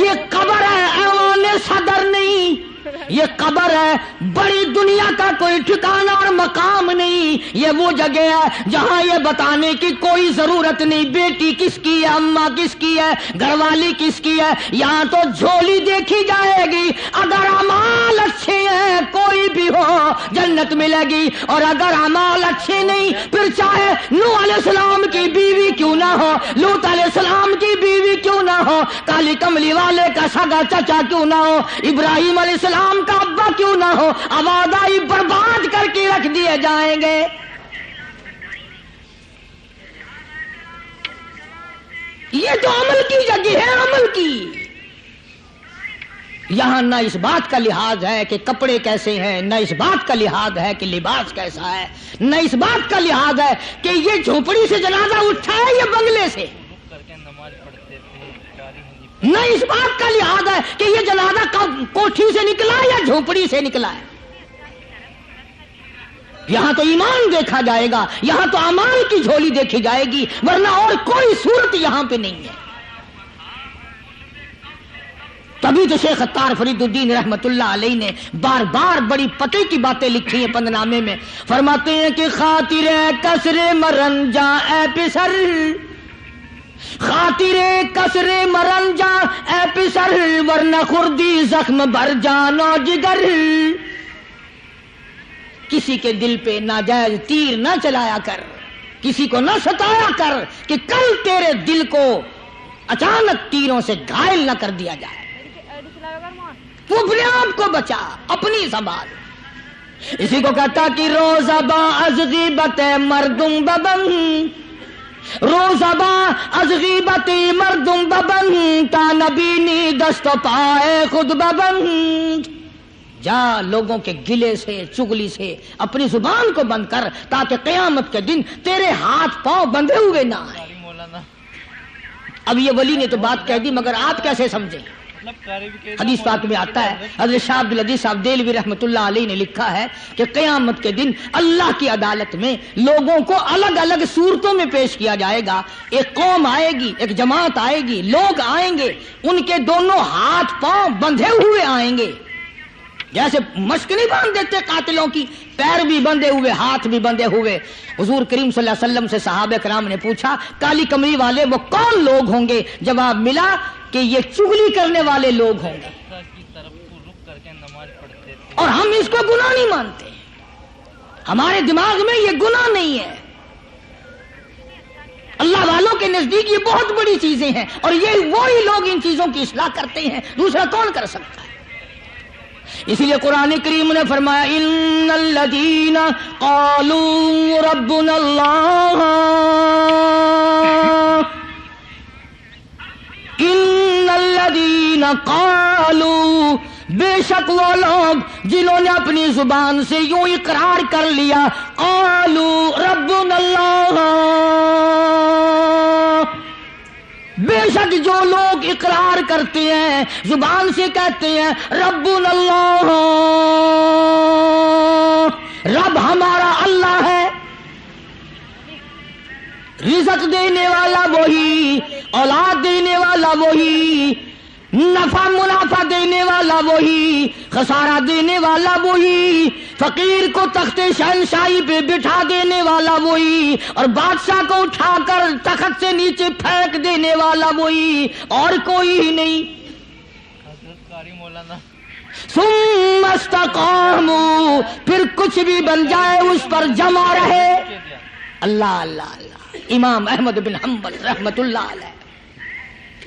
یہ قبر ہے ایوان صدر نہیں، یہ قبر ہے بڑی دنیا کا کوئی ٹھکانہ اور مقام نہیں، یہ وہ جگہ ہے جہاں یہ بتانے کی کوئی ضرورت نہیں بیٹی کس کی ہے، اماں کس کی ہے، گھر والی کس کی ہے، یہاں تو جھولی دیکھی جائے گی، اگر اعمال اچھے ہیں کوئی بھی ہو جنت ملے گی، اور اگر اعمال اچھے نہیں پھر چاہے نوح علیہ السلام کی بیوی کیوں نہ ہو، لوط علیہ السلام کی بیوی کیوں نہ ہو، کالی کملی والے کا سگا چچا کیوں نہ ہو، ابراہیم علیہ السلام کا ابا کیوں نہ ہو، آبادائی برباد کر کے رکھ دیے جائیں گے۔ یہ تو عمل کی جگہ ہے، عمل کی۔ یہاں نہ اس بات کا لحاظ ہے کہ کپڑے کیسے ہیں، نہ اس بات کا لحاظ ہے کہ لباس کیسا ہے، نہ اس بات کا لحاظ ہے کہ یہ جھونپڑی سے جنازہ اٹھا ہے یا بنگلے سے، نہ اس بات کا لحاظ ہے کہ یہ جنازہ کوٹھی سے نکلا یا جھونپڑی سے نکلا ہے۔ یہاں تو ایمان دیکھا جائے گا، یہاں تو اعمال کی جھولی دیکھی جائے گی، ورنہ اور کوئی صورت یہاں پہ نہیں ہے۔ تبھی تو شیخ عطار فرید الدین رحمت اللہ علیہ نے بار بار بڑی پتے کی باتیں لکھی ہیں پندنامے میں، فرماتے ہیں کہ خاطر کسر مرنجا اے پسر، خاطر کسر مرنجا اے پسر، ورنہ خردی زخم بھر جان و جگر۔ کسی کے دل پہ ناجائز تیر نہ چلایا کر، کسی کو نہ ستایا کر کہ کل تیرے دل کو اچانک تیروں سے گھائل نہ کر دیا جائے۔ تو اپنے آپ کو بچا، اپنی سنبھال۔ اسی کو کہتا کہ روزہ با از غیبت مردم ببن، روزہ با از غیبت مردم ببن، تا نبینی دست و پائے خود ببن۔ جا لوگوں کے گلے سے چگلی سے اپنی زبان کو بند کر، تاکہ قیامت کے دن تیرے ہاتھ پاؤں بندھے ہوئے نہ آئے۔ اب یہ ولی نے تو بات کہہ دی، مگر آپ کیسے سمجھیں؟ حدیث پاک میں آتا ہے، حضرت شاہ عبد العزیز صاحب دہلوی رحمۃ اللہ علیہ نے لکھا ہے کہ قیامت کے دن اللہ کی عدالت میں لوگوں کو الگ الگ صورتوں میں پیش کیا جائے گا۔ ایک قوم آئے گی، ایک جماعت آئے گی، لوگ آئیں گے، ان کے دونوں ہاتھ پاؤں بندھے ہوئے آئیں گے، جیسے مشک نہیں باندھ دیتے قاتلوں کی، پیر بھی بندھے ہوئے، ہاتھ بھی بندھے ہوئے۔ حضور کریم صلی اللہ علیہ وسلم سے صحابہ کرام نے پوچھا کالی کمری والے وہ کون لوگ ہوں گے؟ جواب ملا کہ یہ چغلی کرنے والے لوگ ہوں گے، اور ہم اس کو گناہ نہیں مانتے، ہمارے دماغ میں یہ گناہ نہیں ہے۔ اللہ والوں کے نزدیک یہ بہت بڑی چیزیں ہیں، اور یہ وہی لوگ ان چیزوں کی اصلاح کرتے ہیں، دوسرا کون کر سکتا ہے؟ اسی لیے قرآن کریم نے فرمایا ان الذین قالوا ربنا اللہ، ان الذین قالوا، بے شک وہ لوگ جنہوں نے اپنی زبان سے یوں اقرار کر لیا، قالوا ربنا اللہ، بے شک جو لوگ اقرار کرتے ہیں، زبان سے کہتے ہیں ربنا اللہ، رب ہمارا اللہ ہے، رزق دینے والا وہی، اولاد دینے والا وہی، نفع منافع دینے والا وہی، خسارہ دینے والا وہی، فقیر کو تخت شہنشاہی پہ بٹھا دینے والا وہی، اور بادشاہ کو اٹھا کر تخت سے نیچے پھینک دینے والا وہی، اور کوئی ہی نہیں۔ ثم استقاموا، پھر کچھ بھی بن جائے اس پر جمع رہے۔ اللہ اللہ اللہ، امام احمد بن حنبل رحمت اللہ علیہ،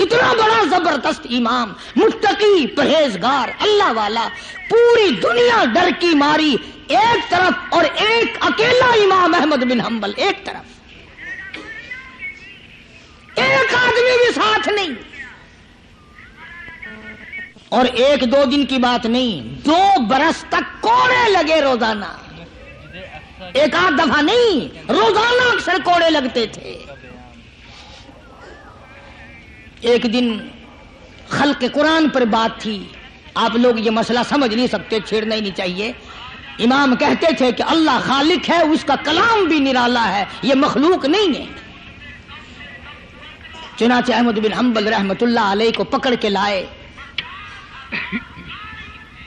اتنا بڑا زبردست امام، متقی، پرہیزگار، اللہ والا، پوری دنیا ڈر کی ماری ایک طرف، اور ایک اکیلا امام احمد بن حنبل ایک طرف، ایک آدمی بھی ساتھ نہیں، اور ایک دو دن کی بات نہیں، 2 برس تک کوڑے لگے روزانہ، ایک آدھ دفعہ نہیں، روزانہ اکثر کوڑے لگتے تھے۔ ایک دن خلق قرآن پر بات تھی، آپ لوگ یہ مسئلہ سمجھ نہیں سکتے، چھیڑنا ہی نہیں چاہیے۔ امام کہتے تھے کہ اللہ خالق ہے، اس کا کلام بھی نرالا ہے، یہ مخلوق نہیں ہے۔ چنانچہ احمد بن حنبل رحمت اللہ علیہ کو پکڑ کے لائے،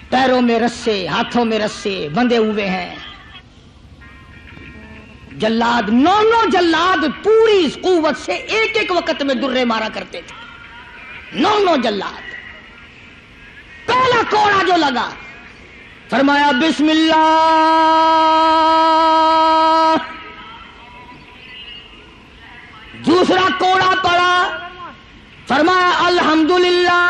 پیروں میں رسے، ہاتھوں میں رسے بندھے ہوئے ہیں، جلاد، 9 جلاد پوری قوت سے ایک ایک وقت میں درے مارا کرتے تھے، 9 جلاد۔ پہلا کوڑا جو لگا، فرمایا بسم اللہ، دوسرا کوڑا پڑا، فرمایا الحمدللہ،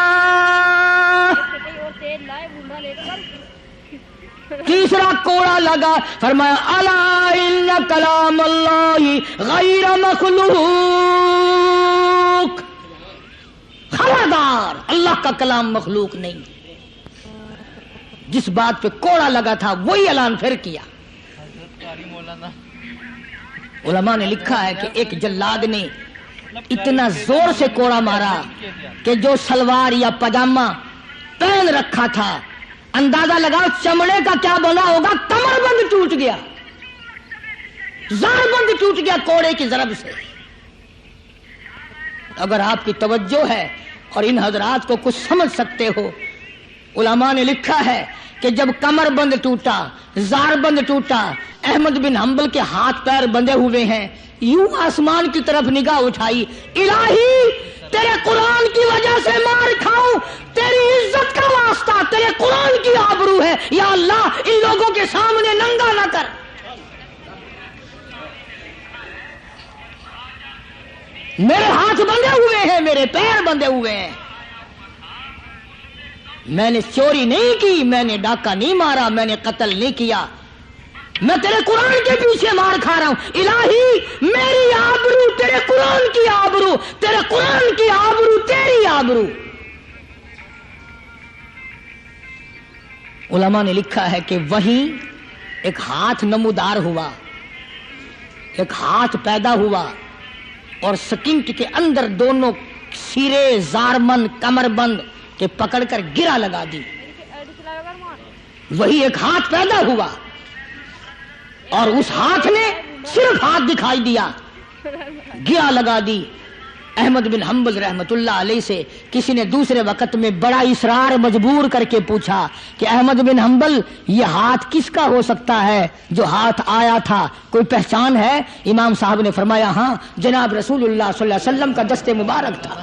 تیسرا کوڑا لگا، فرمایا الا ان کلام اللہ غیر مخلوق، خبردار اللہ کا کلام مخلوق نہیں۔ جس بات پہ کوڑا لگا تھا وہی اعلان پھر کیا۔ علماء نے لکھا ہے کہ ایک جلاد نے اتنا زور سے کوڑا مارا کہ جو سلوار یا پاجامہ پہن رکھا تھا، اندازہ لگا چمڑے کا کیا بنا ہوگا، کمر بند ٹوٹ گیا، زار بند ٹوٹ گیا کوڑے کی ضرب سے۔ اگر آپ کی توجہ ہے اور ان حضرات کو کچھ سمجھ سکتے ہو، علماء نے لکھا ہے کہ جب کمر بند ٹوٹا، زار بند ٹوٹا، احمد بن حنبل کے ہاتھ پیر بندھے ہوئے ہیں، یوں آسمان کی طرف نگاہ اٹھائی، الہی تیرے قرآن کی وجہ سے مار کھاؤں، تیری عزت کا واسطہ، تیرے قرآن کی آبرو ہے، یا اللہ ان لوگوں کے سامنے ننگا نہ کر۔ میرے ہاتھ بندھے ہوئے ہیں، میرے پیر بندھے ہوئے ہیں، میں نے چوری نہیں کی، میں نے ڈاکہ نہیں مارا، میں نے قتل نہیں کیا، میں تیرے قرآن کے پیچھے مار کھا رہا ہوں، الہی میری آبرو تیرے قرآن کی آبرو، تیرے قرآن کی آبرو تیری آبرو۔ علماء نے لکھا ہے کہ وہیں ایک ہاتھ نمودار ہوا، ایک ہاتھ پیدا ہوا، اور سکینٹ کے اندر دونوں سیرے زارمند کمر بند کے پکڑ کر گرا لگا دی۔ وہی ایک ہاتھ پیدا ہوا، اور اس ہاتھ نے صرف ہاتھ دکھائی دیا، گرا لگا دی۔ احمد بن حنبل رحمت اللہ علیہ سے کسی نے دوسرے وقت میں بڑا اصرار مجبور کر کے پوچھا کہ احمد بن حنبل یہ ہاتھ کس کا ہو سکتا ہے جو ہاتھ آیا تھا، کوئی پہچان ہے؟ امام صاحب نے فرمایا ہاں، جناب رسول اللہ صلی اللہ علیہ وسلم کا دست مبارک تھا۔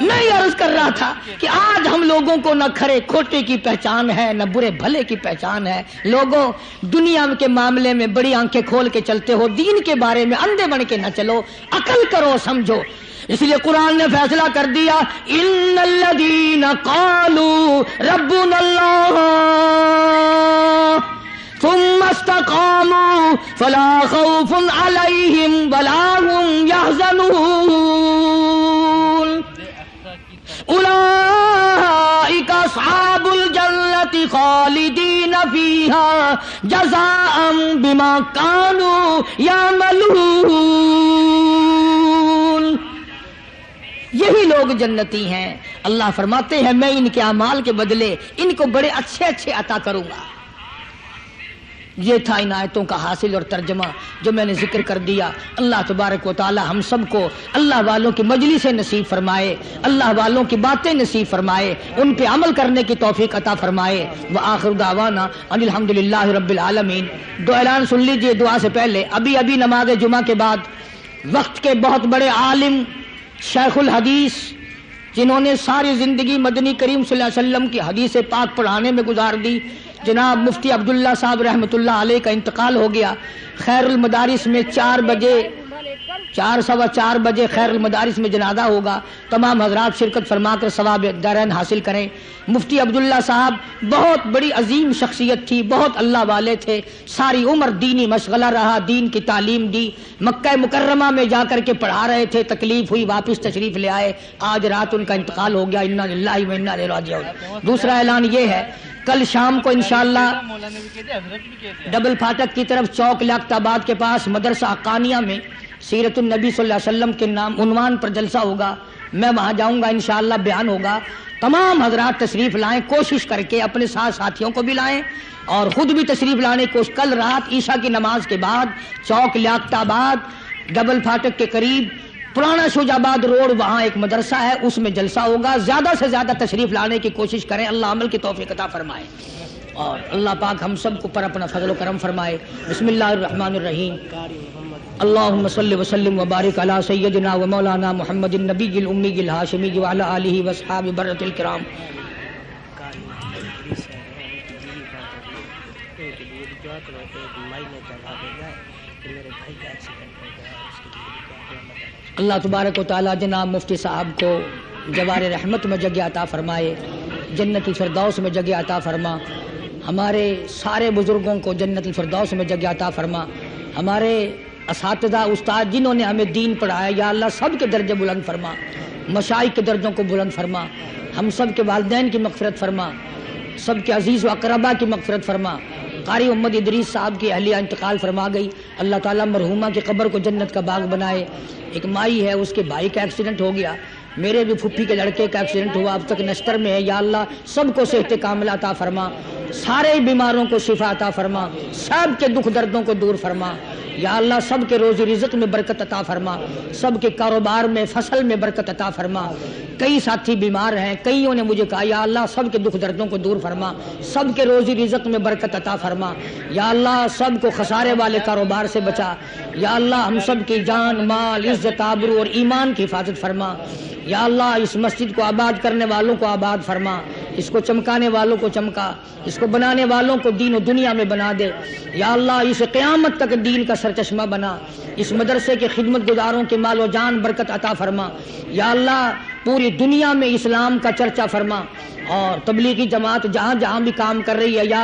میں یہ عرض کر رہا تھا کہ آج ہم لوگوں کو نہ کھرے کھوٹے کی پہچان ہے، نہ برے بھلے کی پہچان ہے۔ لوگوں دنیا کے معاملے میں بڑی آنکھیں کھول کے چلتے ہو، دین کے بارے میں اندھے بن کے نہ چلو، عقل کرو، سمجھو۔ اس لیے قرآن نے فیصلہ کر دیا، ان الذین قالوا ربنا اللہ ثم استقاموا فلا خوف علیہم ولا هم يحزنون اولئک اصحاب الجنة خالدین فیہا جزاء بما کانوا یعملون۔ یہی لوگ جنتی ہیں۔ اللہ فرماتے ہیں میں ان کے اعمال کے بدلے ان کو بڑے اچھے اچھے عطا کروں گا۔ یہ تھا ان آیتوں کا حاصل اور ترجمہ جو میں نے ذکر کر دیا۔ اللہ تبارک و تعالی ہم سب کو اللہ والوں کی مجلس نصیب فرمائے، اللہ والوں کی باتیں نصیب فرمائے، ان پہ عمل کرنے کی توفیق عطا فرمائے۔ وآخر دعوانا ان الحمدللہ رب العالمین۔ دو اعلان سن لیجئے دعا سے پہلے۔ ابھی نماز جمعہ کے بعد وقت کے بہت بڑے عالم، شیخ الحدیث، جنہوں نے ساری زندگی مدنی کریم صلی اللہ علیہ وسلم کی حدیث پاک پڑھانے میں گزار دی، جناب مفتی عبداللہ صاحب رحمۃ اللہ علیہ کا انتقال ہو گیا۔ خیر المدارس میں 4:15 بجے خیر المدارس میں جنازہ ہوگا۔ تمام حضرات شرکت فرما کر ثواب دارین حاصل کریں۔ مفتی عبداللہ صاحب بہت بڑی عظیم شخصیت تھی، بہت اللہ والے تھے، ساری عمر دینی مشغلہ رہا، دین کی تعلیم دی، مکہ مکرمہ میں جا کر کے پڑھا رہے تھے، تکلیف ہوئی واپس تشریف لے آئے، آج رات ان کا انتقال ہو گیا۔ انا للہ و انا الیہ راجعون۔ دوسرا اعلان یہ ہے، کل شام کو انشاءاللہ ڈبل پھاٹک کی طرف چوک لیاقت آباد کے پاس مدرسہ حقانیہ میں سیرت النبی صلی اللہ علیہ وسلم کے نام عنوان پر جلسہ ہوگا، میں وہاں جاؤں گا، انشاءاللہ بیان ہوگا۔ تمام حضرات تشریف لائیں، کوشش کر کے اپنے ساتھ ساتھیوں کو بھی لائیں اور خود بھی تشریف لانے کو۔ کل رات عشاء کی نماز کے بعد چوک لیاقت آباد ڈبل پھاٹک کے قریب پرانا شوجاباد روڈ، وہاں ایک مدرسہ ہے، اس میں جلسہ ہوگا۔ زیادہ سے زیادہ تشریف لانے کی کوشش کریں، اللہ عمل کی توفیق عطا فرمائے اور اللہ پاک ہم سب کو پر اپنا فضل و کرم فرمائے۔ بسم اللہ الرحمن الرحیم۔ اللہم صلی وسلم وبارک علی سیدنا و مولانا محمد النبی الامی الہاشمی وعلی آلہ واصحابہ برۃ الکرام۔ اللہ تبارک و تعالی جناب مفتی صاحب کو جوار رحمت میں جگہ عطا فرمائے، جنت الفردوس میں جگہ عطا فرما، ہمارے سارے بزرگوں کو جنت الفردوس میں جگہ عطا فرما، ہمارے اساتذہ استاد جنہوں نے ہمیں دین پڑھایا یا اللہ سب کے درجے بلند فرما، مشائخ کے درجوں کو بلند فرما، ہم سب کے والدین کی مغفرت فرما، سب کے عزیز و اقربا کی مغفرت فرما۔ قاری محمد ادریس صاحب کی اہلیہ انتقال فرما گئی، اللہ تعالیٰ مرحومہ کی قبر کو جنت کا باغ بنائے۔ ایک مائی ہے، اس کے بھائی کا ایکسیڈنٹ ہو گیا، میرے بھی پھپھی کے لڑکے کا ایکسیڈنٹ ہوا، اب تک نشتر میں ہے، یا اللہ سب کو صحت کاملہ عطا فرما، سارے بیماروں کو شفا عطا فرما، سب کے دکھ دردوں کو دور فرما، یا اللہ سب کے روزی رزق میں برکت عطا فرما، سب کے کاروبار میں فصل میں برکت عطا فرما۔ کئی ساتھی بیمار ہیں، کئیوں نے مجھے کہا یا اللہ سب کے دکھ دردوں کو دور فرما، سب کے روزی رزق میں برکت عطا فرما، یا اللہ سب کو خسارے والے کاروبار سے بچا، یا اللہ ہم سب کی جان مال عزت آبرو اور ایمان کی حفاظت فرما، یا اللہ اس مسجد کو آباد کرنے والوں کو آباد فرما، اس کو چمکانے والوں کو چمکا، اس کو بنانے والوں کو دین و دنیا میں بنا دے، یا اللہ اس قیامت تک دین کا سرچشمہ بنا، اس مدرسے کے خدمت گزاروں کے مال و جان برکت عطا فرما، یا اللہ پوری دنیا میں اسلام کا چرچا فرما، اور تبلیغی جماعت جہاں جہاں بھی کام کر رہی ہے یا اللہ